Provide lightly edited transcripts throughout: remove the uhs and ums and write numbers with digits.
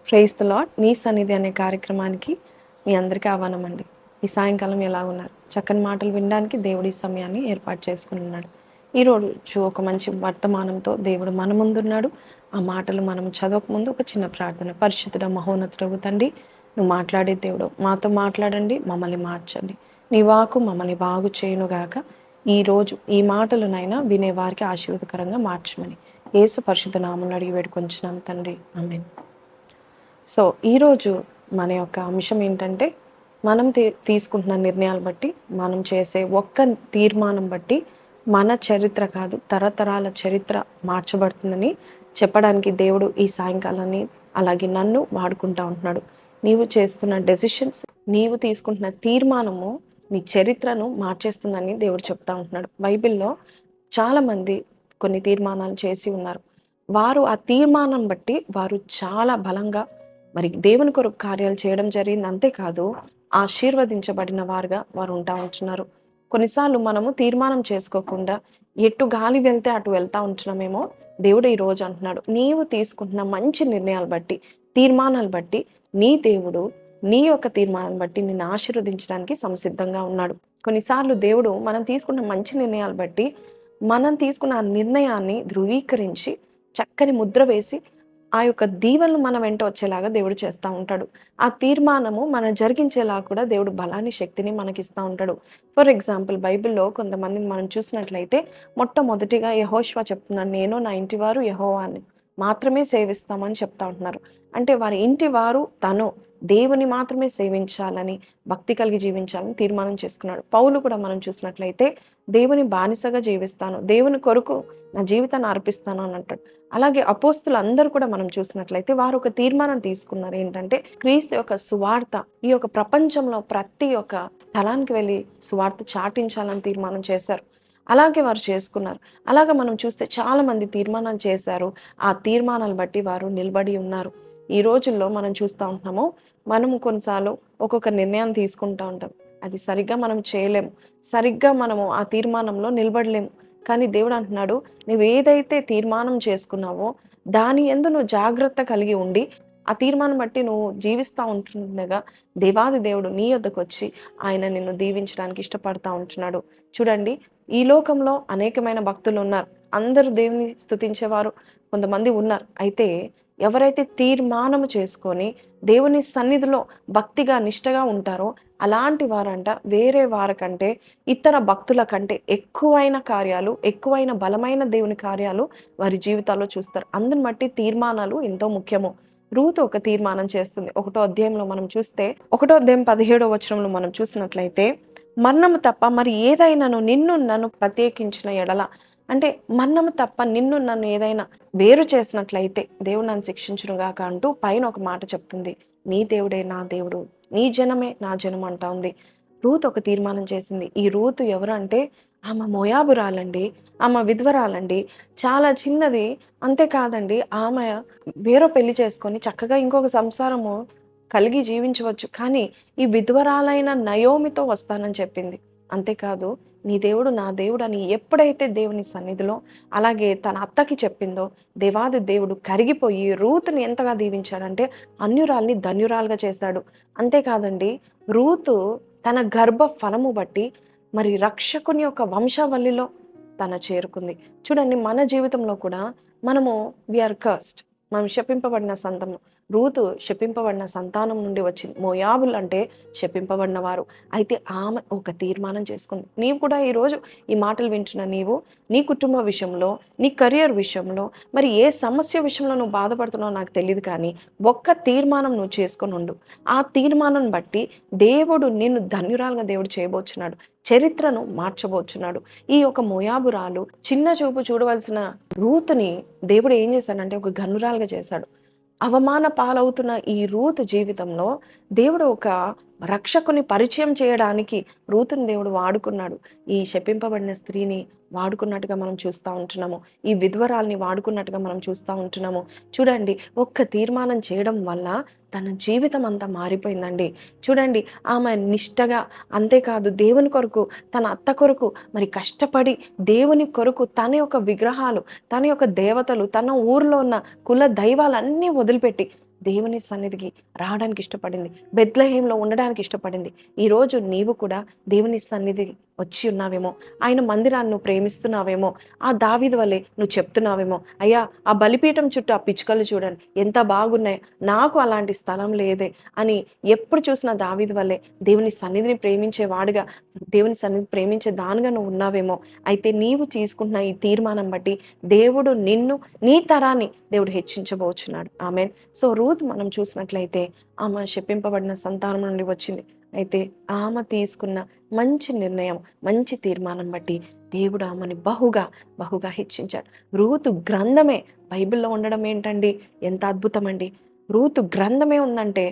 Praise the lord. నీ సన్నిధి అనే కార్యక్రమానికి మీ అందరికీ ఆహ్వానమండి. ఈ సాయంకాలం ఎలా ఉన్నారు? చక్కని మాటలు వినడానికి దేవుడు ఈ సమయాన్ని ఏర్పాటు చేసుకుని ఉన్నాడు. ఈరోజు ఒక మంచి వర్తమానంతో దేవుడు మన ముందున్నాడు. ఆ మాటలు మనం చదవక ముందు ఒక చిన్న ప్రార్థన. పరిశుద్ధుడ మహోన్నతుడగు తండ్రి, నువ్వు మాట్లాడే దేవుడు మాతో మాట్లాడండి, మమ్మల్ని మార్చండి. నీ వాక్కు మమ్మల్ని బాగు చేయునుగాక. ఈరోజు ఈ మాటలనైనా వినేవారికి ఆశీర్వదకరంగా మార్చమని యేసు పరిశుద్ధ నామమున అడిగి వేడుకొంచున్నాం తండ్రి. ఆమేన్. సో ఈరోజు మన యొక్క అంశం ఏంటంటే, మనం తీసుకుంటున్న నిర్ణయాలు బట్టి, మనం చేసే ఒక్క తీర్మానం బట్టి మన చరిత్ర కాదు, తరతరాల చరిత్ర మార్చబడుతుందని చెప్పడానికి దేవుడు ఈ సాయంకాలాన్ని అలాగే నన్ను వాడుకుంటా ఉంటున్నాడు. నీవు చేస్తున్న డెసిషన్స్, నీవు తీసుకుంటున్న తీర్మానము నీ చరిత్రను మార్చేస్తుందని దేవుడు చెప్తా ఉంటున్నాడు. బైబిల్‌లో చాలామంది కొన్ని తీర్మానాలు చేసి ఉన్నారు. వారు ఆ తీర్మానం బట్టి వారు చాలా బలంగా మరి దేవుని కొరకు కార్యాలు చేయడం జరిగింది. అంతేకాదు ఆశీర్వదించబడిన వారుగా వారు ఉంటా ఉంటున్నారు. కొన్నిసార్లు మనము తీర్మానం చేసుకోకుండా ఎటు గాలి వెళ్తే అటు వెళ్తా ఉంటున్నామేమో. దేవుడు ఈ రోజు అంటున్నాడు, నీవు తీసుకుంటున్న మంచి నిర్ణయాలు బట్టి, తీర్మానాలు బట్టి నీ దేవుడు నీ యొక్క తీర్మానాన్ని బట్టి నిన్ను ఆశీర్వదించడానికి సంసిద్ధంగా ఉన్నాడు. కొన్నిసార్లు దేవుడు మనం తీసుకున్న మంచి నిర్ణయాలు బట్టి మనం తీసుకున్న ఆ నిర్ణయాన్ని ధృవీకరించి చక్కని ముద్ర వేసి ఆ యొక్క దీవెనలు మన వెంట వచ్చేలాగా దేవుడు చేస్తా ఉంటాడు. ఆ తీర్మానము మనం జరిగించేలా కూడా దేవుడు బలాన్ని, శక్తిని మనకిస్తా ఉంటాడు. ఫర్ ఎగ్జాంపుల్ బైబిల్‌లో కొంతమందిని మనం చూసినట్లయితే మొట్టమొదటిగా యెహోషువ చెప్తున్నాడు, నేను నా ఇంటి వారు యెహోవాని మాత్రమే సేవిస్తామని చెప్తా ఉంటున్నారు. అంటే వారి ఇంటి వారు తను దేవుని మాత్రమే సేవించాలని, భక్తి కలిగి జీవించాలని తీర్మానం చేసుకున్నాడు. పౌలు కూడా మనం చూసినట్లయితే దేవుని బానిసగా జీవిస్తాను, దేవుని కొరకు నా జీవితాన్ని అర్పిస్తాను అని అంటాడు. అలాగే అపోస్తులందరూ కూడా మనం చూసినట్లయితే వారు ఒక తీర్మానం తీసుకున్నారు. ఏంటంటే క్రీస్తు యొక్క సువార్త ఈ యొక్క ప్రపంచంలో ప్రతి ఒక్క స్థలానికి వెళ్ళి సువార్త చాటించాలని తీర్మానం చేశారు. అలాగే వారు చేసుకున్నారు. అలాగా మనం చూస్తే చాలా మంది తీర్మానాలు చేశారు. ఆ తీర్మానాలు బట్టి వారు నిలబడి ఉన్నారు. ఈ రోజుల్లో మనం చూస్తా ఉంటున్నాము. మనము కొన్నిసార్లు ఒక్కొక్క నిర్ణయం తీసుకుంటా ఉంటాం. అది సరిగ్గా మనం చేయలేము. సరిగ్గా మనము ఆ తీర్మానంలో నిలబడలేము. కానీ దేవుడు అంటున్నాడు, నువ్వేదైతే తీర్మానం చేసుకున్నావో దాని యందు నువ్వు జాగ్రత్త కలిగి ఉండి, ఆ తీర్మానం బట్టి నువ్వు జీవిస్తా ఉంటుండగా దేవాది దేవుడు నీ యొద్దకొచ్చి ఆయన నిన్ను దీవించడానికి ఇష్టపడతా ఉంటున్నాడు. చూడండి, ఈ లోకంలో అనేకమైన భక్తులున్నారు. అందరూ దేవుని స్తుతించేవారు కొంతమంది ఉన్నారు. అయితే ఎవరైతే తీర్మానము చేసుకొని దేవుని సన్నిధిలో భక్తిగా, నిష్టగా ఉంటారో అలాంటి వారంట వేరే వారికంటే, ఇతర భక్తుల కంటే ఎక్కువైన కార్యాలు, ఎక్కువైన బలమైన దేవుని కార్యాలు వారి జీవితాల్లో చూస్తారు. అందుని బట్టి తీర్మానాలు ఎంతో ముఖ్యము. రూతు ఒక తీర్మానం చేస్తుంది. ఒకటో అధ్యాయంలో మనం చూస్తే, ఒకటో అధ్యాయం 17వ వచనంలో మనం చూసినట్లయితే, మరణము తప్ప మరి ఏదైనాను నిన్ను నన్ను ప్రత్యేకించిన ఎడల, అంటే మరణము తప్ప నిన్ను నన్ను ఏదైనా వేరు చేసినట్లయితే దేవుడు నన్ను శిక్షించునుగాక అంటూ పైన ఒక మాట చెప్తుంది. నీ దేవుడే నా దేవుడు, నీ జనమే నా జనం అంటా ఉంది. రూతు ఒక తీర్మానం చేసింది. ఈ రూతు ఎవరంటే ఆమె మోయాబురాలండి. ఆమె విధవరాలండి. చాలా చిన్నది. అంతేకాదండి, ఆమె వేరో పెళ్లి చేసుకొని చక్కగా ఇంకొక సంసారము కలిగి జీవించవచ్చు. కానీ ఈ విధవరాలైన నయోమితో వస్తానని చెప్పింది. అంతేకాదు, నీ దేవుడు నా దేవుడని ఎప్పుడైతే దేవుని సన్నిధిలో అలాగే తన అత్తకి చెప్పిందో, దేవాది దేవుడు కరిగిపోయి రూతుని ఎంతగా దీవించాడంటే అన్యురాల్ని ధన్యురాలుగా చేశాడు. అంతేకాదండి, రూతు తన గర్భ ఫలము బట్టి మరి రక్షకుని యొక్క వంశావళిలో తన చేరుకుంది. చూడండి, మన జీవితంలో కూడా మనము వి ఆర్ కర్స్డ్. మనం శపింపబడిన సంతానం. రూతు శపింపబడిన సంతానం నుండి వచ్చింది. మోయాబులు అంటే శపింపబడిన వారు. అయితే ఆమె ఒక తీర్మానం చేసుకుంది. నీవు కూడా ఈరోజు ఈ మాటలు వింటున్న నీవు నీ కుటుంబ విషయంలో, నీ కెరియర్ విషయంలో, మరి ఏ సమస్య విషయంలో నువ్వు బాధపడుతున్నావో నాకు తెలీదు, కానీ ఒక్క తీర్మానం నువ్వు చేసుకొని ఉండు. ఆ తీర్మానం బట్టి దేవుడు నిన్ను ధన్యురాలుగా దేవుడు చేయబోచున్నాడు. చరిత్రను మార్చబోచున్నాడు. ఈ యొక్క మోయాబురాలు చిన్న చూపు చూడవలసిన రూతుని దేవుడు ఏం చేశాడంటే ఒక ఘనురాలుగా చేశాడు. అవమాన పాలవుతున్న ఈ రూతు జీవితంలో దేవుడు ఒక రక్షకుని పరిచయం చేయడానికి రూతుని దేవుడు వాడుకున్నాడు. ఈ శపింపబడిన స్త్రీని వాడుకున్నట్టుగా మనం చూస్తా ఉంటున్నాము. ఈ విధవరాల్ని వాడుకున్నట్టుగా మనం చూస్తా ఉంటున్నాము. చూడండి, ఒక్క తీర్మానం చేయడం వల్ల తన జీవితం అంతా మారిపోయిందండి. చూడండి, ఆమె నిష్టగా, అంతేకాదు దేవుని కొరకు, తన అత్త కొరకు మరి కష్టపడి దేవుని కొరకు తన యొక్క విగ్రహాలు, తన యొక్క దేవతలు, తన ఊర్లో ఉన్న కుల దైవాలన్నీ వదిలిపెట్టి దేవుని సన్నిధికి రావడానికి ఇష్టపడింది. బెత్లెహేంలో ఉండడానికి ఇష్టపడింది. ఈరోజు నీవు కూడా దేవుని సన్నిధికి వచ్చి ఉన్నావేమో, ఆయన మందిరాన్ని నువ్వు ప్రేమిస్తున్నావేమో, ఆ దావీదు వలె నువ్వు చెప్తున్నావేమో, అయ్యా ఆ బలిపీఠం చుట్టూ ఆ పిచ్చుకలు చూడండి ఎంత బాగున్నాయి, నాకు అలాంటి స్థలం లేదే అని ఎప్పుడు చూసినా దావీదు వలె దేవుని సన్నిధిని ప్రేమించేవాడుగా, దేవుని సన్నిధి ప్రేమించే దానిగా నువ్వు ఉన్నావేమో. అయితే నీవు తీసుకుంటున్న ఈ తీర్మానం బట్టి దేవుడు నిన్ను, నీ తరాన్ని దేవుడు హెచ్చించబోచున్నాడు. ఆమేన్. సో రూత్ మనం చూసినట్లయితే ఆమె శపింపబడిన సంతానం నుండి వచ్చింది. అయితే ఆమె తీసుకున్న మంచి నిర్ణయం, మంచి తీర్మానం బట్టి దేవుడు ఆమెని బహుగా హెచ్చించాడు. రూతు గ్రంథమే బైబిల్‌లో ఉండడం ఏంటండి? ఎంత అద్భుతమండి. రూతు గ్రంథమే ఉందంటే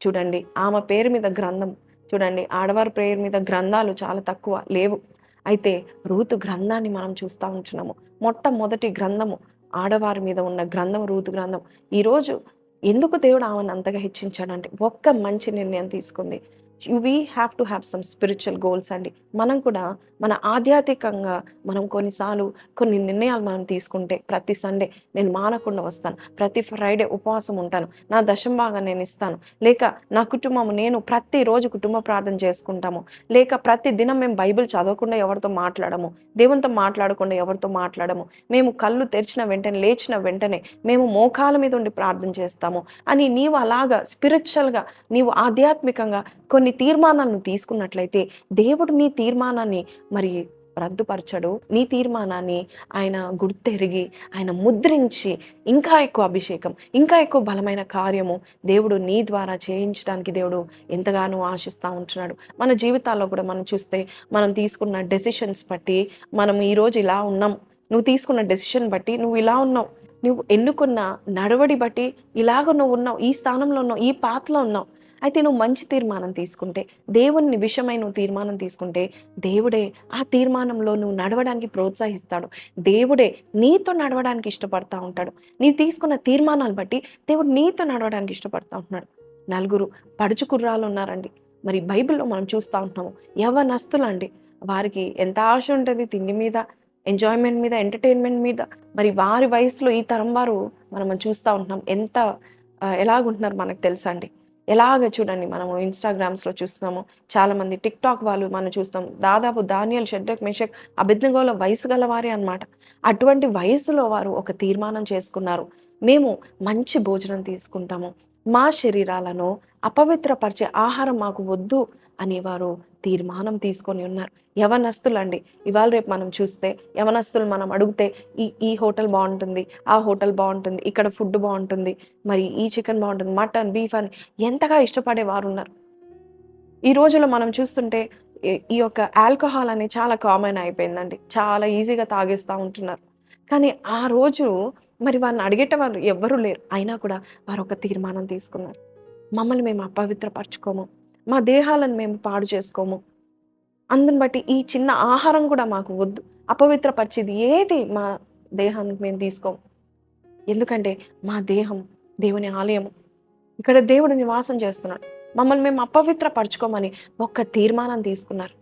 చూడండి, ఆమె పేరు మీద గ్రంథం చూడండి. ఆడవారి పేరు మీద గ్రంథాలు చాలా తక్కువ లేవు. అయితే రూతు గ్రంథాన్ని మనం చూస్తా ఉంటున్నాము. మొట్టమొదటి గ్రంథము ఆడవారి మీద ఉన్న గ్రంథం రూతు గ్రంథం. ఈరోజు ఎందుకు దేవుడు ఆమెను అంతగా హెచ్చించాడంటే ఒక్క మంచి నిర్ణయం తీసుకుంది. We have to have some spiritual goals అండి. మనం కూడా మన ఆధ్యాత్మికంగా మనం కొన్నిసార్లు కొన్ని నిర్ణయాలు మనం తీసుకుంటే ప్రతి సండే నేను మానకుండా వస్తాను. ప్రతి ఫ్రైడే ఉపవాసం ఉంటాను. నా దశంభాగం నేను ఇస్తాను. లేక నా కుటుంబం నేను ప్రతిరోజు కుటుంబ ప్రార్థన చేసుకుంటాము. లేక ప్రతి దినం మేము బైబిల్ చదవకుండా ఎవరితో మాట్లాడము. దేవునితో మాట్లాడకుండా ఎవరితో మాట్లాడము. మేము కళ్ళు తెరిచిన వెంటనే, లేచిన వెంటనే మేము మోకాళ్ళ మీద ఉండి ప్రార్థన చేస్తాము అని నీవు అలాగా స్పిరిచువల్‌గా నీవు ఆధ్యాత్మికంగా కొన్ని తీర్మానాలను తీసుకున్నట్లయితే దేవుడు నీ తీర్మానాన్ని మరి రద్దుపరచడు. నీ తీర్మానాన్ని ఆయన గుర్తెరిగి, ఆయన ముద్రించి ఇంకా ఎక్కువ అభిషేకం, ఇంకా ఎక్కువ బలమైన కార్యము దేవుడు నీ ద్వారా చేయించడానికి దేవుడు ఎంతగానో ఆశిస్తా ఉంటున్నాడు. మన జీవితాల్లో కూడా మనం చూస్తే మనం తీసుకున్న డెసిషన్స్ బట్టి మనం ఈరోజు ఇలా ఉన్నాం. నువ్వు తీసుకున్న డెసిషన్ బట్టి నువ్వు ఇలా ఉన్నావు. నువ్వు ఎన్నుకున్న నడవడి బట్టి ఇలాగ నువ్వున్నావు. ఈ స్థానంలో ఉన్నావు. ఈ పాత్‌లో ఉన్నావు. అయితే నువ్వు మంచి తీర్మానం తీసుకుంటే, దేవుని విషయమై నువ్వు తీర్మానం తీసుకుంటే, దేవుడే ఆ తీర్మానంలో నువ్వు నడవడానికి ప్రోత్సహిస్తాడు. దేవుడే నీతో నడవడానికి ఇష్టపడతా ఉంటాడు. నీవు తీసుకున్న తీర్మానాలు బట్టి దేవుడు నీతో నడవడానికి ఇష్టపడతా ఉంటున్నాడు. నలుగురు పడుచు కుర్రాళ్ళున్నారండి. మరి బైబిల్‌లో మనం చూస్తా ఉంటున్నాము. యవ్వనస్తులండి. వారికి ఎంత ఆశ ఉంటది తిండి మీద, ఎంజాయ్‌మెంట్ మీద, ఎంటర్‌టైన్‌మెంట్ మీద. మరి వారి వయసులో ఈ తరం వారు మనం చూస్తా ఉంటున్నాం. ఎంత ఎలాగుంటున్నారో మనకు తెలుసా అండి. ఎలాగ చూడండి మనము ఇన్‌స్టాగ్రామ్స్‌లో చూస్తున్నాము. చాలామంది టిక్‌టాక్ వాళ్ళు మనం చూస్తాం. దాదాపు దానియేల్, షడ్రక్, మెషక్, అబేద్నెగోల వయసు గలవారే అన్నమాట. అటువంటి వయసులో వారు ఒక తీర్మానం చేసుకున్నారు. మేము మంచి భోజనం తీసుకుంటాము. మా శరీరాలను అపవిత్రపరిచే ఆహారం మాకు వద్దు అని వారు తీర్మానం తీసుకొని ఉన్నారు. యవ్వనస్తులండి. ఇవాళ రేపు మనం చూస్తే యవ్వనస్తులు మనం అడిగితే ఈ హోటల్ బావుంటుంది. ఆ హోటల్ బావుంటుంది. ఇక్కడ ఫుడ్ బావుంటుంది. మరి ఈ చికెన్ బావుంటుంది. మటన్, బీఫ్ అని ఎంతగా ఇష్టపడే వారున్నారు. ఈ రోజుల్లో మనం చూస్తుంటే ఈ యొక్క ఆల్కహాల్ అనేది చాలా కామన్ అయిపోయిందండి. చాలా ఈజీగా తాగేస్తా ఉంటున్నారు. కానీ ఆ రోజు మరి వారిని అడిగేటవాళ్ళు ఎవ్వరు లేరు. అయినా కూడా వారొక తీర్మానం తీసుకున్నారు. మమ్మల్ని మేము అపవిత్రపరచుకోము. మా దేహాలను మేము పాడు చేసుకోము. అందుని బట్టి ఈ చిన్న ఆహారం కూడా మాకు వద్దు. అపవిత్రపరిచేది ఏది మా దేహానికి మేము తీసుకోము. ఎందుకంటే మా దేహం దేవుని ఆలయము. ఇక్కడ దేవుడు నివాసం చేస్తున్నాడు. మమ్మల్ని మేము అపవిత్రపరచుకోమని ఒక్క తీర్మానం తీసుకున్నారు.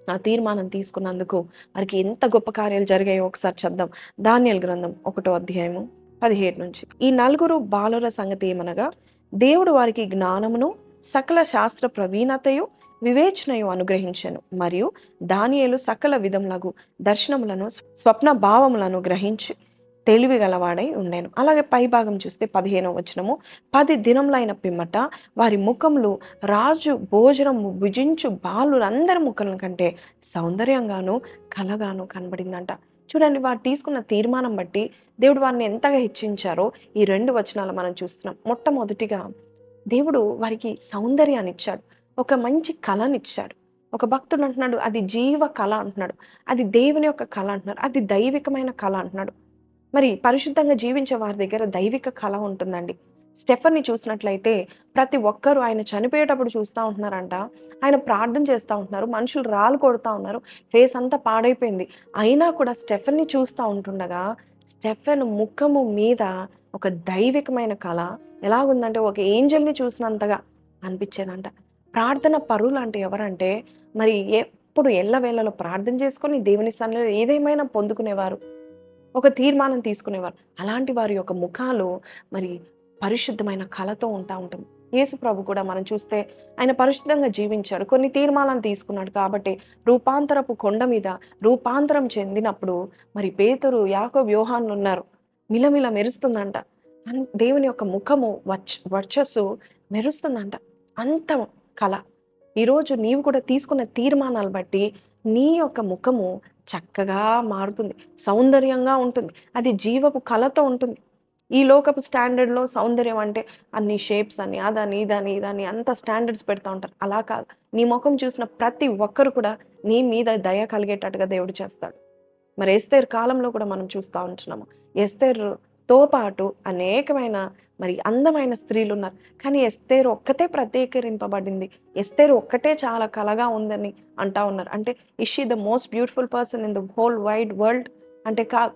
ఆ తీర్మానం తీసుకున్నందుకు వారికి ఎంత గొప్ప కార్యాలు జరిగాయో ఒకసారి చూద్దాం. దానియేలు గ్రంథం 1 అధ్యాయము 17 నుంచి. ఈ నలుగురు బాలుర సంగతి ఏమనగా దేవుడు వారికి జ్ఞానమును సకల శాస్త్ర ప్రవీణతయు వివేచనయు అనుగ్రహించెను. మరియు దానియేలు సకల విధములగు దర్శనములను స్వప్న భావములను గ్రహించి తెలివి గలవాడై ఉండెను. అలాగే పై భాగం చూస్తే 15వ వచనము 10 దినములైన పిమ్మట వారి ముఖములు రాజు భోజనము భుజించు బాలురందరి ముఖం కంటే సౌందర్యంగాను కలగాను కనబడిందంట. చూడండి వారు తీసుకున్న తీర్మానం బట్టి దేవుడు వారిని ఎంతగా హెచ్చించారో ఈ 2 వచనాలు మనం చూస్తున్నాం. మొట్టమొదటిగా దేవుడు వారికి సౌందర్యాన్ని ఇచ్చాడు. ఒక మంచి కళనిచ్చాడు. ఒక భక్తుడు అంటున్నాడు అది జీవ కళ అంటున్నాడు. అది దేవుని యొక్క కళ అంటున్నాడు. అది దైవికమైన కళ అంటున్నాడు. మరి పరిశుద్ధంగా జీవించే వారి దగ్గర దైవిక కళ ఉంటుందండి. స్టెఫెన్‌ని చూసినట్లయితే ప్రతి ఒక్కరు ఆయన చనిపోయేటప్పుడు చూస్తా ఉంటున్నారంట. ఆయన ప్రార్థన చేస్తా ఉంటున్నారు. మనుషులు రాళ్ళు కొడతా ఉన్నారు. ఫేస్ అంతా పాడైపోయింది. అయినా కూడా స్టెఫెన్‌ని చూస్తా ఉంటుండగా స్టెఫెన్ ముఖము మీద ఒక దైవికమైన కళ ఎలాగుందంటే ఒక ఏంజెల్‌ని చూసినంతగా అనిపించేదంట. ప్రార్థన పరులంటే ఎవరంటే మరి ఎప్పుడు ఎల్లవేళలో ప్రార్థన చేసుకొని దేవుని సన్నిధిలో ఏదేమైనా పొందుకునేవారు. ఒక తీర్మానం తీసుకునేవారు. అలాంటి వారి యొక్క ముఖాలు మరి పరిశుద్ధమైన కళతో ఉంటుంది. యేసు ప్రభు కూడా మనం చూస్తే ఆయన పరిశుద్ధంగా జీవించాడు. కొన్ని తీర్మానాలు తీసుకున్నాడు కాబట్టి రూపాంతరపు కొండ మీద రూపాంతరం చెందినప్పుడు మరి పేతురు, యాకోబు, యోహానులు ఉన్నారు. మిలమిల మెరుస్తుందంట. దేవుని యొక్క ముఖము వర్చస్సు మెరుస్తుందంట. అంత కళ. ఈరోజు నీవు కూడా తీసుకున్న తీర్మానాలు బట్టి నీ యొక్క ముఖము చక్కగా మారుతుంది. సౌందర్యంగా ఉంటుంది. అది జీవపు కళతో ఉంటుంది. ఈ లోకపు స్టాండర్డ్‌లో సౌందర్యం అంటే అన్ని షేప్స్ అని, అదని, ఇదని, ఇదని అంత స్టాండర్డ్స్ పెడతా ఉంటారు. అలా కాదు. నీ మొఖం చూసిన ప్రతి ఒక్కరు కూడా నీ మీద దయ కలిగేటట్టుగా దేవుడు చేస్తాడు. మరి ఎస్తేరు కాలంలో కూడా మనం చూస్తా ఉంటున్నాము. ఎస్తేరుతో పాటు అనేకమైన మరి అందమైన స్త్రీలున్నారు. కానీ ఎస్తేరు ఒక్కతే ప్రత్యేకరింపబడింది. ఎస్తేరు ఒక్కటే చాలా కళగా ఉందని అంటా ఉన్నారు. అంటే is she the most beautiful person in the whole wide world అంటే కాదు.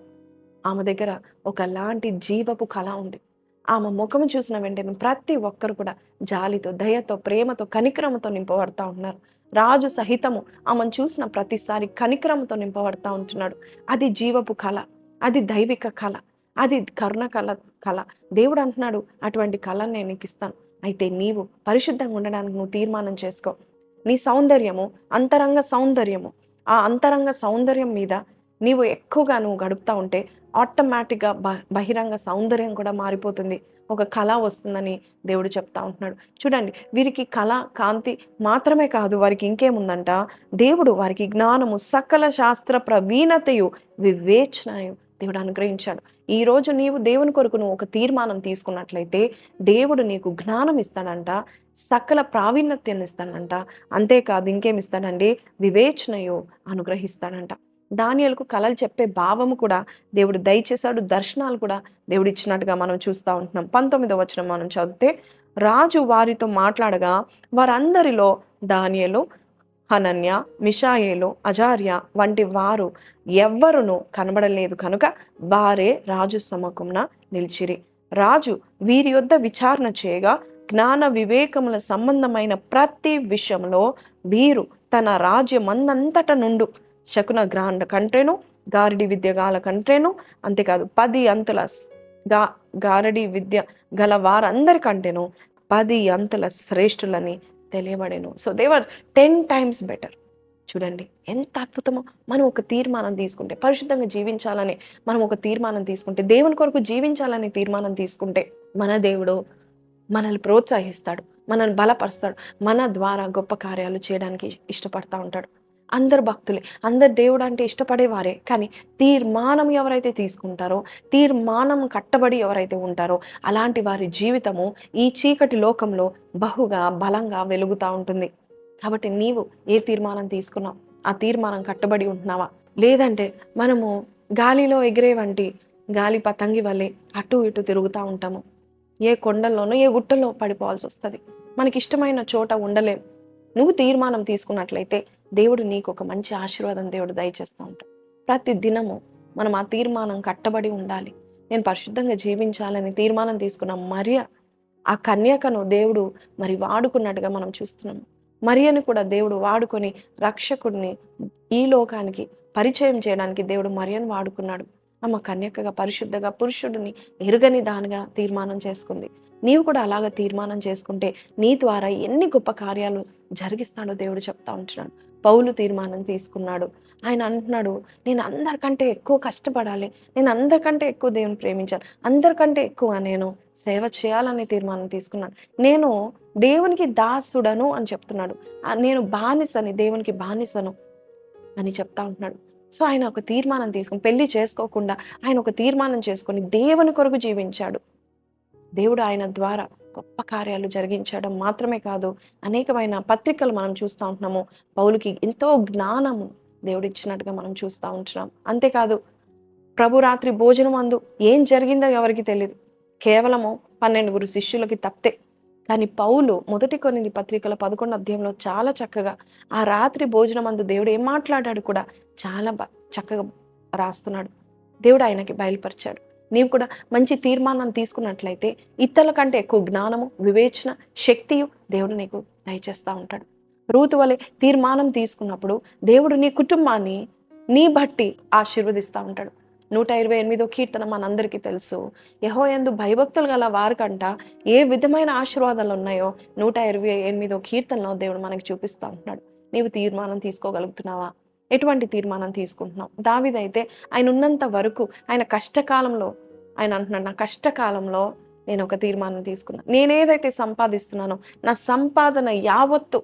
ఆమె దగ్గర ఒకలాంటి జీవపు కళ ఉంది. ఆమె ముఖము చూసిన వెంటనే ప్రతి ఒక్కరు కూడా జాలితో, దయతో, ప్రేమతో, కనికరంతో నింపబడతా ఉన్నారు. రాజు సహితము ఆమెను చూసిన ప్రతిసారి కనికరంతో నింపబడతా ఉంటున్నాడు. అది జీవపు కళ, అది దైవిక కళ, అది కరుణ కళ. దేవుడు అంటున్నాడు, అటువంటి కళను నేను నీకు ఇస్తాను. అయితే నీవు పరిశుద్ధంగా ఉండడానికి నువ్వు తీర్మానం చేసుకో. నీ సౌందర్యము, అంతరంగ సౌందర్యము, ఆ అంతరంగ సౌందర్యం మీద నువ్వు గడుపుతా ఉంటే ఆటోమేటిక్‌గా బహిరంగ సౌందర్యం కూడా మారిపోతుంది. ఒక కళ వస్తుందని దేవుడు చెప్తా ఉంటున్నాడు. చూడండి, వీరికి కళ, కాంతి మాత్రమే కాదు, వారికి ఇంకేముందంట, దేవుడు వారికి జ్ఞానము, సకల శాస్త్ర ప్రవీణతయు, వివేచనయు దేవుడు అనుగ్రహించాడు. ఈరోజు నీవు దేవుని కొరకు నువ్వు ఒక తీర్మానం తీసుకున్నట్లయితే దేవుడు నీకు జ్ఞానం ఇస్తాడంట, సకల ప్రావీణ్యతను ఇస్తాడంట. అంతేకాదు ఇంకేమిస్తాడండి, వివేచనయు అనుగ్రహిస్తాడంట. దానియేలుకు కలలు చెప్పే భావము కూడా దేవుడు దయచేశాడు. దర్శనాలు కూడా దేవుడు ఇచ్చినట్టుగా మనం చూస్తూ ఉంటున్నాం. 19వ వచనం మనం చదివితే, రాజు వారితో మాట్లాడగా వారందరిలో దానియేలు, హనన్య, మిషాయేలు, అజార్య వంటి వారు ఎవ్వరునూ కనబడలేదు కనుక వారే రాజు సముఖమున నిలిచిరి. రాజు వీరి యొద్ద విచారణ చేయగా జ్ఞాన వివేకముల సంబంధమైన ప్రతి విషయంలో వీరు తన రాజ్యమందంతట నుండు శకున గ్రాండ కంటేను, గారడి విద్య గాల కంటేను, అంతేకాదు 10 అంతుల గారడి విద్య గల వారందరికంటేను 10 అంతుల శ్రేష్ఠులని తెలియబడేను. సో దేవర్ 10 times బెటర్. చూడండి ఎంత అద్భుతమో. మనం ఒక తీర్మానం తీసుకుంటే, పరిశుద్ధంగా జీవించాలని మనం ఒక తీర్మానం తీసుకుంటే, దేవుని కొరకు జీవించాలని తీర్మానం తీసుకుంటే, మన దేవుడు మనల్ని ప్రోత్సహిస్తాడు, మనల్ని బలపరుస్తాడు, మన ద్వారా గొప్ప కార్యాలు చేయడానికి ఇష్టపడతా ఉంటాడు. అందరు భక్తులే, అందరు దేవుడు అంటే ఇష్టపడేవారే. కానీ తీర్మానం ఎవరైతే తీసుకుంటారో, తీర్మానం కట్టబడి ఎవరైతే ఉంటారో అలాంటి వారి జీవితము ఈ చీకటి లోకంలో బహుగా బలంగా వెలుగుతూ ఉంటుంది. కాబట్టి నీవు ఏ తీర్మానం తీసుకున్నావు? ఆ తీర్మానం కట్టబడి ఉంటున్నావా? లేదంటే మనము గాలిలో ఎగిరే వంటి గాలి పతంగి వల్లే అటు ఇటు తిరుగుతూ ఉంటాము. ఏ కొండల్లోనో ఏ గుట్టల్లో పడిపోవాల్సి వస్తుంది. మనకి ఇష్టమైన చోట ఉండలేం. నువ్వు తీర్మానం తీసుకున్నట్లయితే దేవుడు నీకు ఒక మంచి ఆశీర్వాదం దేవుడు దయచేస్తూ ఉంటాడు. ప్రతి దినము మనం ఆ తీర్మానం కట్టబడి ఉండాలి. నేను పరిశుద్ధంగా జీవించాలని తీర్మానం తీసుకున్న మరియ, ఆ కన్యకను దేవుడు మరి వాడుకున్నట్టుగా మనం చూస్తున్నాము. మరియను కూడా దేవుడు వాడుకొని రక్షకుడిని ఈ లోకానికి పరిచయం చేయడానికి దేవుడు మరియను వాడుకున్నాడు. ఆమె కన్యకగా పరిశుద్ధగా పురుషుడిని ఎరుగని దానిగా తీర్మానం చేసుకుంది. నీవు కూడా అలాగ తీర్మానం చేసుకుంటే నీ ద్వారా ఎన్ని గొప్ప కార్యాలు జరిగిస్తాడో దేవుడు చెప్తా ఉంటున్నాడు. పౌలు తీర్మానం తీసుకున్నాడు. ఆయన అంటున్నాడు, నేను అందరికంటే ఎక్కువ కష్టపడాలి, నేను అందరికంటే ఎక్కువ దేవుని ప్రేమించాలి, అందరికంటే ఎక్కువ నేను సేవ చేయాలని తీర్మానం తీసుకున్నాను. నేను దేవునికి దాసుడను అని చెప్తున్నాడు. నేను బానిసని, దేవునికి బానిసను అని చెప్తా ఉంటున్నాడు. సో ఆయన ఒక తీర్మానం తీసుకుని, పెళ్లి చేసుకోకుండా ఆయన ఒక తీర్మానం చేసుకొని దేవుని కొరకు జీవించాడు. దేవుడు ఆయన ద్వారా గొప్ప కార్యాలు జరిగించడం మాత్రమే కాదు, అనేకమైన పత్రికలు మనం చూస్తూ ఉంటున్నాము. పౌలుకి ఎంతో జ్ఞానము దేవుడు ఇచ్చినట్టుగా మనం చూస్తూ ఉంటున్నాం. అంతేకాదు ప్రభు రాత్రి భోజనం అందు ఏం జరిగిందో ఎవరికి తెలియదు, కేవలము 12 శిష్యులకి తప్పితే. కానీ పౌలు 1 కొరింథీ పత్రికల 11వ అధ్యాయంలో చాలా చక్కగా ఆ రాత్రి భోజనం అందు దేవుడు ఏం మాట్లాడాడు కూడా చాలా చక్కగా రాస్తున్నాడు. దేవుడు ఆయనకి బయలుపరిచాడు. నీవు కూడా మంచి తీర్మానాన్ని తీసుకున్నట్లయితే ఇతరుల కంటే ఎక్కువ జ్ఞానము, వివేచన, శక్తియు దేవుడు నీకు దయచేస్తూ ఉంటాడు. రూతు వలె తీర్మానం తీసుకున్నప్పుడు దేవుడు నీ కుటుంబాన్ని నీ బట్టి ఆశీర్వదిస్తూ ఉంటాడు. 128వ కీర్తన మనందరికీ తెలుసు. యెహోవాయందు భయభక్తులు గల వారికంట ఏ విధమైన ఆశీర్వాదాలు ఉన్నాయో 128వ కీర్తనలో దేవుడు మనకి చూపిస్తా ఉంటున్నాడు. నీవు తీర్మానం తీసుకోగలుగుతున్నావా? ఎటువంటి తీర్మానం తీసుకుంటున్నావు? దావీదైతే ఆయన ఉన్నంత వరకు ఆయన కష్టకాలంలో ఆయన అంటున్నాడు, నా కష్టకాలంలో నేను ఒక తీర్మానం తీసుకున్నా. నేనేదైతే సంపాదిస్తున్నానో నా సంపాదన యావత్తు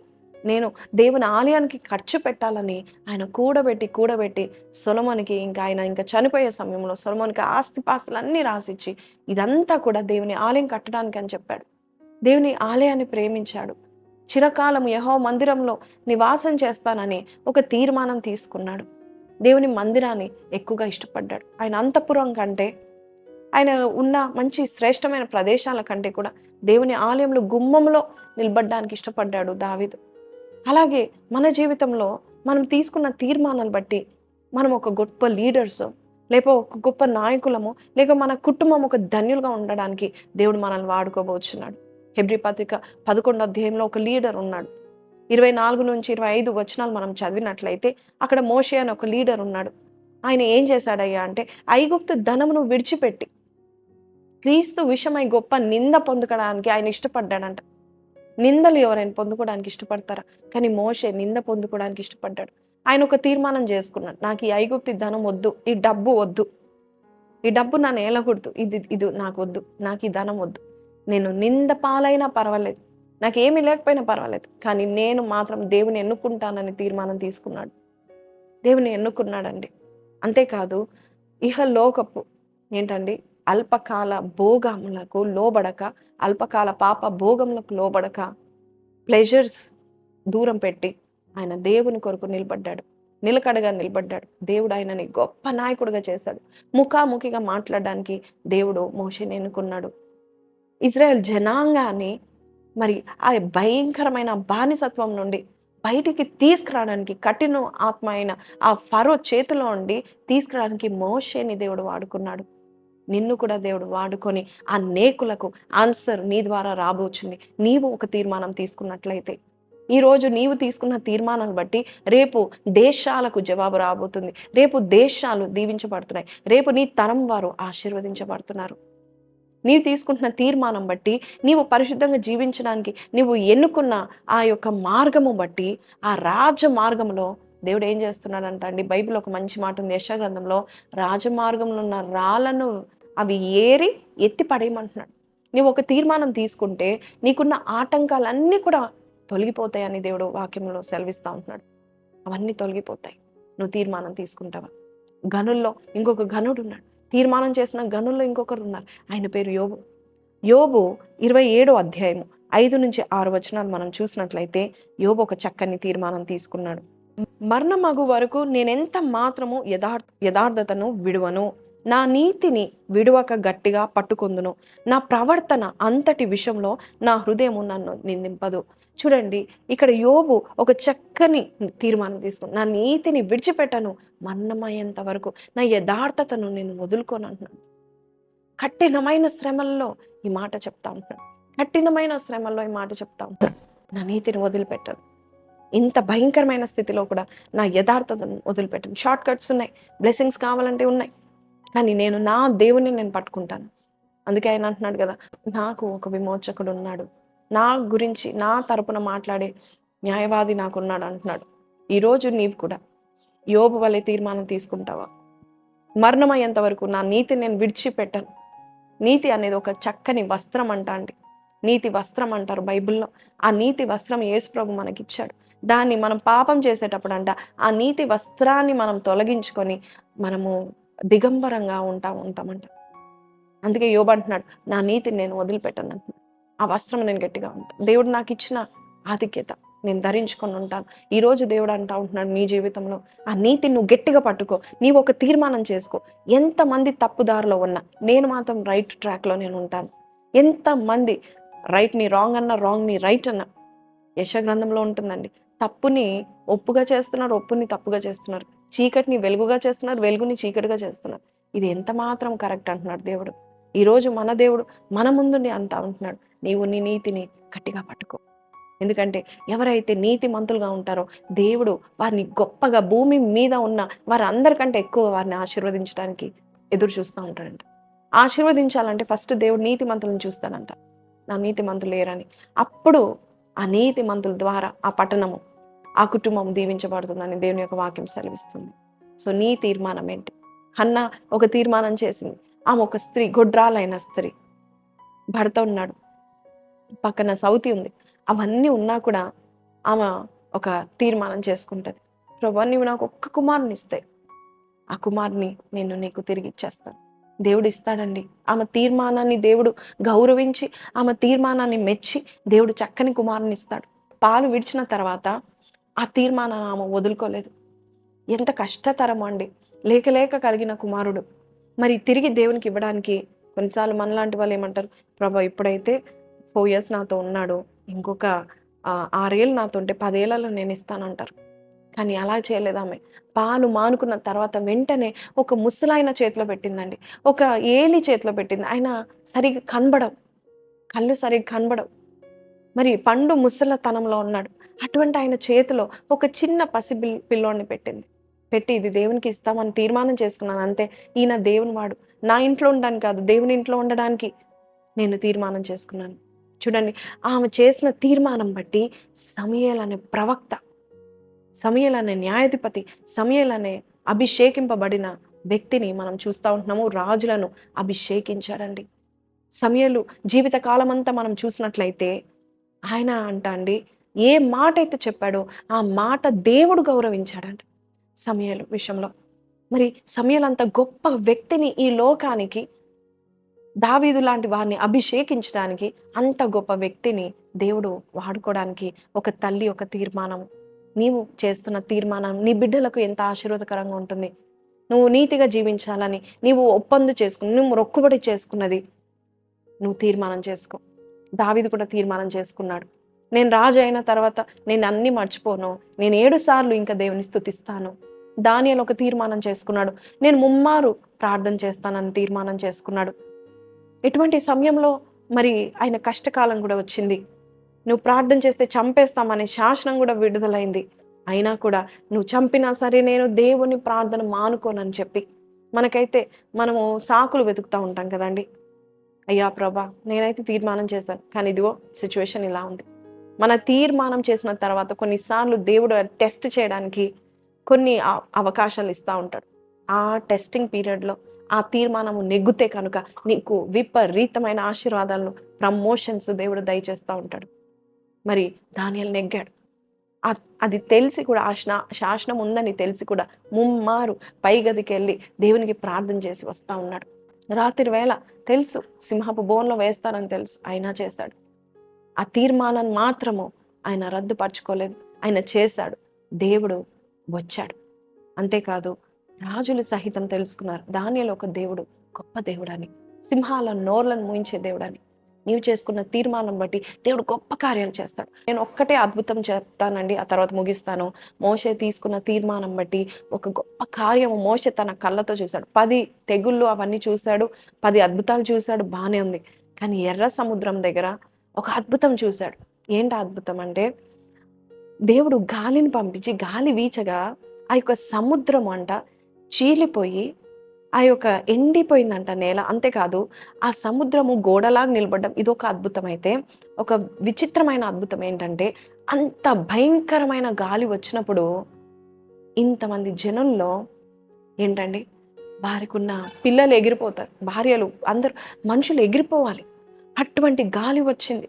నేను దేవుని ఆలయానికి ఖర్చు పెట్టాలని ఆయన కూడబెట్టి సొలొమోనుకి ఆయన చనిపోయే సమయంలో సొలొమోనుకి ఆస్తిపాస్తులన్నీ రాసిచ్చి ఇదంతా కూడా దేవుని ఆలయం కట్టడానికి అని చెప్పాడు. దేవుని ఆలయాన్ని ప్రేమించాడు. చిరకాలం యెహోవా మందిరంలో నివాసం చేస్తానని ఒక తీర్మానం తీసుకున్నాడు. దేవుని మందిరాన్ని ఎక్కువగా ఇష్టపడ్డాడు. ఆయన అంతఃపురం కంటే, ఆయన ఉన్న మంచి శ్రేష్టమైన ప్రదేశాల కంటే కూడా దేవుని ఆలయంలో గుమ్మంలో నిలబడడానికి ఇష్టపడ్డాడు దావీదు. అలాగే మన జీవితంలో మనం తీసుకున్న తీర్మానాలు బట్టి మనం ఒక గొప్ప లీడర్సో, లేక ఒక గొప్ప నాయకులమో, లేక మన కుటుంబం ఒక ధన్యులుగా ఉండడానికి దేవుడు మనల్ని వాడుకోబోచున్నాడు. హెబ్రీ పత్రిక 11వ అధ్యాయంలో ఒక లీడర్ ఉన్నాడు. 24-25 వచనాలు మనం చదివినట్లయితే అక్కడ మోషే అని ఒక లీడర్ ఉన్నాడు. ఆయన ఏం చేశాడయ్యా అంటే, ఐగుప్తు ధనమును విడిచిపెట్టి క్రీస్తు విషయమై గొప్ప నింద పొందుకోవడానికి ఆయన ఇష్టపడ్డాడంట. నిందలు ఎవరైనా పొందుకోవడానికి ఇష్టపడతారా? కానీ మోషే నింద పొందుకోవడానికి ఇష్టపడ్డాడు. ఆయన ఒక తీర్మానం చేసుకున్నాడు, నాకు ఈ ఐగుప్తు ధనం వద్దు, ఈ డబ్బు వద్దు, ఈ డబ్బు నన్ను ఏలకూడదు, ఇది నాకు వద్దు, నాకు ఈ ధనం వద్దు, నేను నింద పాలైనా పర్వాలేదు, నాకేమీ లేకపోయినా పర్వాలేదు, కానీ నేను మాత్రం దేవుని ఎన్నుకుంటానని తీర్మానం తీసుకున్నాడు. దేవుని ఎన్నుకున్నాడండి. అంతేకాదు ఇహలోకపు ఏంటండి అల్పకాల భోగములకు లోబడక, అల్పకాల పాప భోగములకు లోబడక, ప్లెజర్స్ దూరం పెట్టి ఆయన దేవుని కొరకు నిలబడ్డాడు, నిలకడగా నిలబడ్డాడు. దేవుడు ఆయనని గొప్ప నాయకుడిగా చేశాడు. ముఖాముఖిగా మాట్లాడడానికి దేవుడు మోషేని ఎన్నుకున్నాడు. ఇజ్రాయెల్ జనాంగాన్ని మరి ఆ భయంకరమైన బానిసత్వం నుండి బయటికి తీసుకురావడానికి, కఠిన ఆత్మ అయిన ఆ ఫరో చేతిలో ఉండి తీసుకురావడానికి మోషేని దేవుడు వాడుకున్నాడు. నిన్ను కూడా దేవుడు వాడుకొని ఆ నేకులకు ఆన్సర్ నీ ద్వారా రాబోచుంది. నీవు ఒక తీర్మానం తీసుకున్నట్లయితే, ఈరోజు నీవు తీసుకున్న తీర్మానాన్ని బట్టి రేపు దేశాలకు జవాబు రాబోతుంది. రేపు దేశాలు దీవించబడుతున్నాయి. రేపు నీ తరం వారు ఆశీర్వదించబడుతున్నారు. నీవు తీసుకుంటున్న తీర్మానం బట్టి, నీవు పరిశుద్ధంగా జీవించడానికి నీవు ఎన్నుకున్న ఆ యొక్క మార్గము బట్టి, ఆ రాజ మార్గంలో దేవుడు ఏం చేస్తున్నాడంట అండి, బైబిల్ ఒక మంచి మాట ఉంది, యెషయా గ్రంథంలో రాజమార్గంలో ఉన్న రాళ్ళను అవి ఏరి ఎత్తి పడేయమంటున్నాడు. నీవు ఒక తీర్మానం తీసుకుంటే నీకున్న ఆటంకాలన్నీ కూడా తొలగిపోతాయని దేవుడు వాక్యంలో సెలవిస్తూ ఉంటున్నాడు. అవన్నీ తొలగిపోతాయి నువ్వు తీర్మానం తీసుకుంటావా. గనుల్లో ఇంకొక గనుడు ఉన్నాడు. తీర్మానం చేసిన గనుల్లో ఇంకొకరు ఉన్నారు. ఆయన పేరు యోబు. యోబు 27వ అధ్యాయము 5-6 వచనాలు మనం చూసినట్లయితే యోబు ఒక చక్కని తీర్మానం తీసుకున్నాడు. మరణమగు వరకు నేనెంత మాత్రము యథార్థతను విడువను, నా నీతిని విడువక గట్టిగా పట్టుకొందును, నా ప్రవర్తన అంతటి విషయంలో నా హృదయము నన్ను నిందింపదు. చూడండి, ఇక్కడ యోబు ఒక చక్కని తీర్మానం తీసుకుని, నా నీతిని విడిచిపెట్టను, మరణమయ్యేంత వరకు నా యథార్థతను నేను వదులుకోను అంటున్నాను. కఠినమైన శ్రమల్లో ఈ మాట చెప్తా ఉంటాను. కఠినమైన శ్రమల్లో ఈ మాట చెప్తా ఉంటాను, నా నీతిని వదిలిపెట్టను. ఇంత భయంకరమైన స్థితిలో కూడా నా యథార్థతను వదిలిపెట్టను. షార్ట్ కట్స్ ఉన్నాయి, బ్లెస్సింగ్స్ కావాలంటే ఉన్నాయి, కానీ నేను నా దేవుని నేను పట్టుకుంటాను. అందుకే ఆయన అంటున్నాడు కదా, నాకు ఒక విమోచకుడు ఉన్నాడు, నా గురించి నా తరపున మాట్లాడే న్యాయవాది నాకున్నాడు అంటున్నాడు. ఈరోజు నీవు కూడా యోబు వలె తీర్మానం తీసుకుంటావా? మరణమయ్యేంత వరకు నా నీతిని నేను విడిచిపెట్టను. నీతి అనేది ఒక చక్కని వస్త్రం అంట అండి. నీతి వస్త్రం అంటారు బైబిల్లో. ఆ నీతి వస్త్రం యేసు ప్రభు మనకిచ్చాడు. దాన్ని మనం పాపం చేసేటప్పుడు అంట ఆ నీతి వస్త్రాన్ని మనం తొలగించుకొని మనము దిగంబరంగా ఉంటామంట. అందుకే యోబు అంటున్నాడు, నా నీతిని నేను వదిలిపెట్టను అంటున్నాడు. ఆ వస్త్రం నేను గట్టిగా ఉంటాను. దేవుడు నాకు ఇచ్చిన ఆధిక్యత నేను ధరించుకొని ఉంటాను. ఈరోజు దేవుడు అంటా ఉంటున్నాడు, నీ జీవితంలో ఆ నీతిని నువ్వు గట్టిగా పట్టుకో. నీవు ఒక తీర్మానం చేసుకో. ఎంతమంది తప్పుదారిలో ఉన్నా నేను మాత్రం రైట్ ట్రాక్లో నేను ఉంటాను. ఎంతమంది రైట్ని రాంగ్ అన్నా, రాంగ్ని రైట్ అన్నా, యెషయా గ్రంథంలో ఉంటుందండి. తప్పుని ఒప్పుగా చేస్తున్నారు, ఒప్పుని తప్పుగా చేస్తున్నారు. చీకటిని వెలుగుగా చేస్తున్నారు, వెలుగుని చీకటిగా చేస్తున్నారు. ఇది ఎంత మాత్రం కరెక్ట్ అంటున్నాడు దేవుడు. ఈరోజు మన దేవుడు మన ముందుండి అంటా ఉంటున్నాడు, నీవు నీ నీతిని గట్టిగా పట్టుకో. ఎందుకంటే ఎవరైతే నీతిమంతులుగా ఉంటారో దేవుడు వారిని గొప్పగా భూమి మీద ఉన్న వారందరికంటే ఎక్కువ వారిని ఆశీర్వదించడానికి ఎదురు చూస్తూ ఉంటాడంట. ఆశీర్వదించాలంటే ఫస్ట్ దేవుడు నీతిమంతులను చూస్తాడంట. నా నీతిమంతులు లేరని. అప్పుడు ఆ నీతిమంతుల ద్వారా ఆ పట్టణము, ఆ కుటుంబం దీవించబడుతుందని దేవుని యొక్క వాక్యం సెలవిస్తుంది. సో, నీ తీర్మానం ఏంటి? హన్నా ఒక తీర్మానం చేసింది. ఆమె ఒక స్త్రీ, గొడ్రాలైన స్త్రీ. భర్త ఉన్నాడు. పక్కన సౌతి ఉంది. అవన్నీ ఉన్నా కూడా ఆమె ఒక తీర్మానం చేసుకుంటది. ప్రభువా, నీవు నాకు ఒక్క కుమారునిస్తే ఆ కుమారుని నేను నీకు తిరిగిచ్చేస్తాను. దేవుడు ఇస్తాడండి. ఆమె తీర్మానాన్ని దేవుడు గౌరవించి, ఆమె తీర్మానాన్ని మెచ్చి దేవుడు చక్కని కుమారుని ఇస్తాడు. పాలు విడిచిన తర్వాత ఆ తీర్మానాన్ని ఆమె వదులుకోలేదు. ఎంత కష్టతరమో అండి. లేక లేక కలిగిన కుమారుడు. మరి తిరిగి దేవునికి ఇవ్వడానికి కొన్నిసార్లు మనలాంటి వాళ్ళు ఏమంటారు, ప్రభా ఇప్పుడైతే 4 ఇయర్స్ నాతో ఉన్నాడు. ఇంకొక 6 ఏళ్ళు నాతో ఉంటే 10 ఏళ్లలో నేను ఇస్తానంటారు. కానీ అలా చేయలేదామె. పాలు మానుకున్న తర్వాత వెంటనే ఒక ముసలాయన చేతిలో పెట్టిందండి. ఒక ఏలి చేతిలో పెట్టింది. ఆయన సరిగ్గా కనబడవు. కళ్ళు సరిగ్గా కనబడవు. మరి పండు ముసలతనంలో ఉన్నాడు. అటువంటి ఆయన చేతిలో ఒక చిన్న పిల్లోడిని పెట్టింది. పెట్టి ఇది దేవునికి ఇస్తామని తీర్మానం చేసుకున్నాను అంతే. ఈయన దేవుని వాడు. నా ఇంట్లో ఉండడానికి కాదు, దేవుని ఇంట్లో ఉండడానికి నేను తీర్మానం చేసుకున్నాను. చూడండి, ఆమె చేసిన తీర్మానం బట్టి సమూయేలు అనే ప్రవక్త, సమూయేలు అనే న్యాయాధిపతి, సమూయేలు అనే అభిషేకింపబడిన వ్యక్తిని మనం చూస్తా ఉంటున్నాము. రాజులను అభిషేకించారండి. సమూయేలు జీవిత కాలమంతా మనం చూసినట్లయితే ఆయన అండి, ఏ మాట అయితే చెప్పాడో ఆ మాట దేవుడు గౌరవించాడంట సమూయేలు విషయంలో. మరి సమూయేలు అంత గొప్ప వ్యక్తిని ఈ లోకానికి, దావీదు లాంటి వారిని అభిషేకించడానికి, అంత గొప్ప వ్యక్తిని దేవుడు వాడుకోవడానికి ఒక తల్లి ఒక తీర్మానం, నీవు చేస్తున్న తీర్మానం నీ బిడ్డలకు ఎంత ఆశీర్వాదకరంగా ఉంటుంది. నువ్వు నీతిగా జీవించాలని నీవు ఒప్పందం చేసుకుని, నువ్వు మొక్కుబడి చేసుకున్నది నువ్వు తీర్మానం చేసుకో. దావీదు కూడా తీర్మానం చేసుకున్నాడు. నేను రాజు అయిన తర్వాత నేను అన్నీ మర్చిపోను. నేను 7 సార్లు ఇంకా దేవుని స్తుతిస్తాను. దానియేలు ఒక తీర్మానం చేసుకున్నాడు. నేను ముమ్మారు ప్రార్థన చేస్తానని తీర్మానం చేసుకున్నాడు. ఇటువంటి సమయంలో మరి ఆయన కష్టకాలం కూడా వచ్చింది. నువ్వు ప్రార్థన చేస్తే చంపేస్తామనే శాసనం కూడా విడుదలైంది. అయినా కూడా నువ్వు చంపినా సరే నేను దేవుని ప్రార్థన మానుకోనని చెప్పి, మనకైతే మనము సాకులు వెతుకుతా ఉంటాం కదండీ. అయ్యా ప్రభా, నేనైతే తీర్మానం చేశాను. కానీ ఇదిగో సిట్యుయేషన్ ఇలా ఉంది. మన తీర్మానం చేసిన తర్వాత కొన్నిసార్లు దేవుడు టెస్ట్ చేయడానికి కొన్ని అవకాశాలు ఇస్తా ఉంటాడు. ఆ టెస్టింగ్ పీరియడ్‌లో ఆ తీర్మానము నెగ్గితే కనుక నీకు విపరీతమైన ఆశీర్వాదాలను, ప్రమోషన్స్ దేవుడు దయచేస్తా ఉంటాడు. మరి దానియేలు నెగ్గాడు. అది తెలిసి కూడా శాసనం ఉందని తెలిసి కూడా ముమ్మారు పై గదికెళ్ళి దేవునికి ప్రార్థన చేసి వస్తా ఉన్నాడు. రాత్రి వేళ తెలుసు సింహపు బోన్లో వేస్తారని తెలుసు, అయినా చేశాడు. ఆ తీర్మానాన్ని మాత్రము ఆయన రద్దుపరచుకోలేదు. ఆయన చేశాడు. దేవుడు వచ్చాడు. అంతేకాదు, రాజులు సహితం తెలుసుకున్నారు దానియేలు ఒక దేవుడు, గొప్ప దేవుడని, సింహాల నోర్లను మూయించే దేవుడని. నీవు చేసుకున్న తీర్మానం బట్టి దేవుడు గొప్ప కార్యాలు చేస్తాడు. నేను ఒక్కటే అద్భుతం చెప్తానండి, ఆ తర్వాత ముగిస్తాను. మోషే తీసుకున్న తీర్మానం బట్టి ఒక గొప్ప కార్యము మోషే తన కళ్ళతో చూశాడు. 10 తెగుళ్ళు అవన్నీ చూశాడు, 10 అద్భుతాలు చూశాడు, బానే ఉంది. కానీ ఎర్ర సముద్రం దగ్గర ఒక అద్భుతం చూశాడు. ఏంటి అద్భుతం అంటే, దేవుడు గాలిని పంపించి గాలి వీచగా ఆ యొక్క సముద్రం అంట చీలిపోయి ఆ యొక్క ఎండిపోయిందంట నేల. అంతేకాదు, ఆ సముద్రము గోడలాగా నిలబడ్డం ఇదొక అద్భుతం అయితే, ఒక విచిత్రమైన అద్భుతం ఏంటంటే, అంత భయంకరమైన గాలి వచ్చినప్పుడు ఇంతమంది జనంలో ఏంటండి, వారికున్న పిల్లలు ఎగిరిపోతారు, భార్యలు అందరూ, మనుషులు ఎగిరిపోవాలి. అటువంటి గాలి వచ్చింది.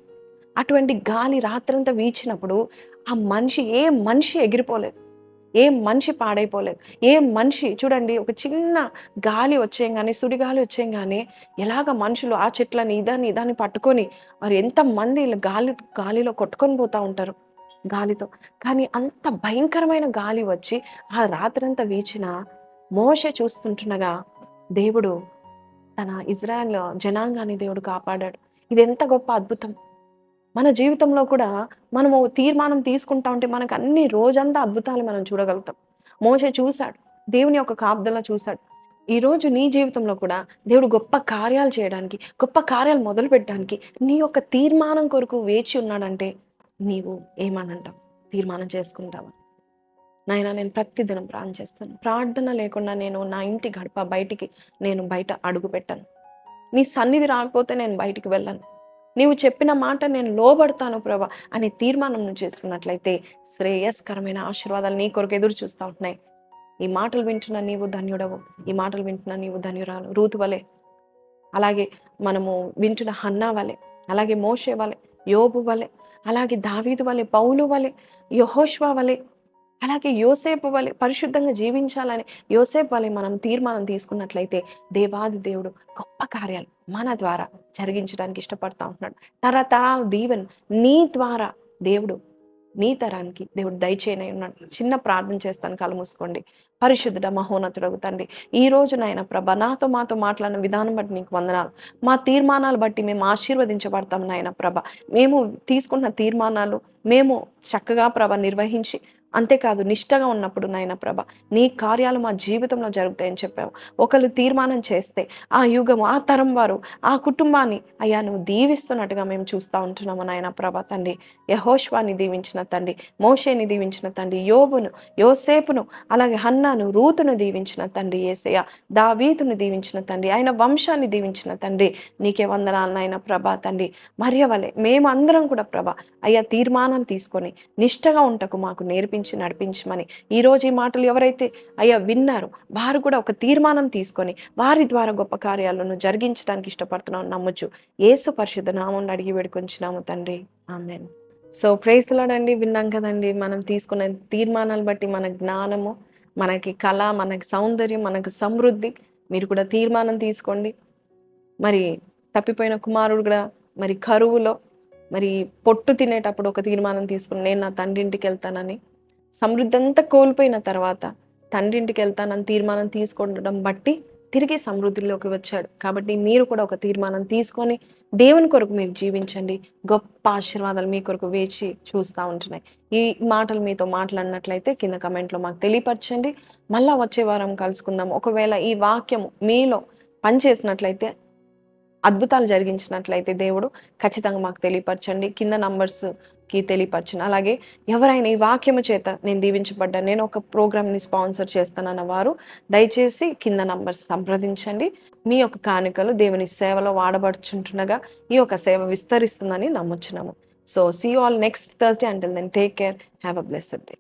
అటువంటి గాలి రాత్రంతా వీచినప్పుడు ఏ మనిషి ఎగిరిపోలేదు. ఏ మనిషి పాడైపోలేదు. ఏ మనిషి చూడండి, ఒక చిన్న గాలి వచ్చేయంగానే, సుడిగాలి వచ్చేయంగానే ఎలాగ మనుషులు ఆ చెట్లని ఇదాన్ని పట్టుకొని వారు ఎంతమంది గాలిలో కొట్టుకొని పోతా ఉంటారు గాలితో. కానీ అంత భయంకరమైన గాలి వచ్చి ఆ రాత్రంతా వీచిన మోషే చూస్తుంటుండగా దేవుడు తన ఇజ్రాయెల్ జనాంగాన్ని దేవుడు కాపాడాడు. ఇది ఎంత గొప్ప అద్భుతం. మన జీవితంలో కూడా మనము తీర్మానం తీసుకుంటా ఉంటే మనకు అన్ని రోజంతా అద్భుతాలు మనం చూడగలుగుతాం. మోషే చూశాడు. దేవుని యొక్క కాపుదల చూశాడు. ఈరోజు నీ జీవితంలో కూడా దేవుడు గొప్ప కార్యాలు చేయడానికి, గొప్ప కార్యాలు మొదలుపెట్టడానికి నీ యొక్క తీర్మానం కొరకు వేచి ఉన్నాడంటే నీవు ఏమనంటావు? తీర్మానం చేసుకుంటావా? నాయన నేను ప్రతిదినం ప్రార్థన చేస్తాను. ప్రార్థన లేకుండా నేను నా ఇంటి గడప బయట అడుగు పెట్టను. నీ సన్నిధి రాకపోతే నేను బయటికి వెళ్ళను. నీవు చెప్పిన మాట నేను లోబడతాను ప్రభా అనే తీర్మానం నువ్వు చేసుకున్నట్లయితే శ్రేయస్కరమైన ఆశీర్వాదాలు నీ కొరకు ఎదురు చూస్తా ఉంటున్నాయి. ఈ మాటలు వింటున్న నీవు ధన్యుడవు. ఈ మాటలు వింటున్న నీవు ధన్యురాలు. రూతు వలె, అలాగే మనము వింటున్న హన్నా వలె, అలాగే మోషే వలె, యోబు వలె, అలాగే దావీదు వలె, పౌలు వలె, యెహోషువ వలె, అలాగే యోసేపు వలె పరిశుద్ధంగా జీవించాలని యోసేపు వలె మనం తీర్మానం తీసుకున్నట్లయితే దేవాది దేవుడు గొప్ప కార్యాలు మన ద్వారా జరిగించడానికి ఇష్టపడతా ఉంటున్నాడు. తరతరాల దీవెన నీ ద్వారా దేవుడు నీ తరానికి దేవుడు దయచేయనై ఉన్నాడు. చిన్న ప్రార్థన చేస్తాను, కళ్ళు మూసుకోండి. పరిశుద్ధుడ మహోన్నతుడగు తండ్రి, ఈ రోజు నాయన ప్రభ మాతో మాట్లాడిన విధానం బట్టి నీకు వందనాలు. మా తీర్మానాలు బట్టి మేము ఆశీర్వదించబడతాం నాయన ప్రభ. మేము తీసుకున్న తీర్మానాలు మేము చక్కగా ప్రభ నిర్వహించి, అంతేకాదు నిష్టగా ఉన్నప్పుడు నాయన ప్రభ నీ కార్యాలు మా జీవితంలో జరుగుతాయని చెప్పావు. ఒకళ్ళు తీర్మానం చేస్తే ఆ యుగం, ఆ తరం వారు, ఆ కుటుంబాన్ని అయ్యా నువ్వు దీవిస్తున్నట్టుగా మేము చూస్తూ ఉంటున్నాము నాయన ప్రభ తండ్రి. యెహోషువని దీవించిన తండ్రి, మోషేని దీవించిన తండ్రి, యోబును, యోసేపును, అలాగే హన్నాను, రూతును దీవించిన తండ్రి యేసయ్య, దావీదును దీవించిన తండ్రి, ఆయన వంశాన్ని దీవించిన తండ్రి. నీకే వందనాలు నాయన ప్రభ తండ్రి. మరియవలే మేమందరం కూడా ప్రభ అయ్యా తీర్మానం తీసుకొని నిష్టగా ఉంటకు మాకు నడిపించమని ఈరోజు ఈ మాటలు ఎవరైతే అయ్యా విన్నారో వారు కూడా ఒక తీర్మానం తీసుకొని వారి ద్వారా గొప్ప కార్యాలను జరిగించడానికి ఇష్టపడుతున్నాం నమ్మొచ్చు. యేసు పరిశుద్ధ నామమున అడిగి వేడుకొంచున్నాము తండ్రి, ఆమేన్. సో ప్రైజ్ ది లార్డ్ అండి. విన్నాం కదండి, మనం తీసుకున్న తీర్మానాలు బట్టి మన జ్ఞానము, మనకి కళ, మనకి సౌందర్యం, మనకు సమృద్ధి. మీరు కూడా తీర్మానం తీసుకోండి. మరి తప్పిపోయిన కుమారుడు కూడా మరి కరువులో మరి పొట్టు తినేటప్పుడు ఒక తీర్మానం తీసుకుని నేను నా తండ్రి ఇంటికి వెళ్తానని, సమృద్ధి అంతా కోల్పోయిన తర్వాత తండ్రి ఇంటికి వెళ్తానని తీర్మానం తీసుకోవడం బట్టి తిరిగి సమృద్ధిలోకి వచ్చాడు. కాబట్టి మీరు కూడా ఒక తీర్మానం తీసుకొని దేవుని కొరకు మీరు జీవించండి. గొప్ప ఆశీర్వాదాలు మీ కొరకు వేచి చూస్తూ ఉంటున్నాయి. ఈ మాటలు మీతో మాట్లాడినట్లయితే కింద కమెంట్లో మాకు తెలియపరచండి. మళ్ళా వచ్చే వారం కలుసుకుందాం. ఒకవేళ ఈ వాక్యం మీలో పనిచేసినట్లయితే, అద్భుతాలు జరిగించినట్లయితే దేవుడు ఖచ్చితంగా మాకు తెలియపరచండి. కింద నంబర్స్కి తెలియపరచండి. అలాగే ఎవరైనా ఈ వాక్యము చేత నేను దీవించబడ్డా, నేను ఒక ప్రోగ్రామ్ని స్పాన్సర్ చేస్తానన్న వారు దయచేసి కింద నంబర్స్ సంప్రదించండి. మీ యొక్క కానుకలు దేవుని సేవలో వాడబడుచుంటుండగా ఈ యొక్క సేవ విస్తరిస్తుందని నమ్ముచున్నాము. So see you all next Thursday. Until then take care. Have a blessed day.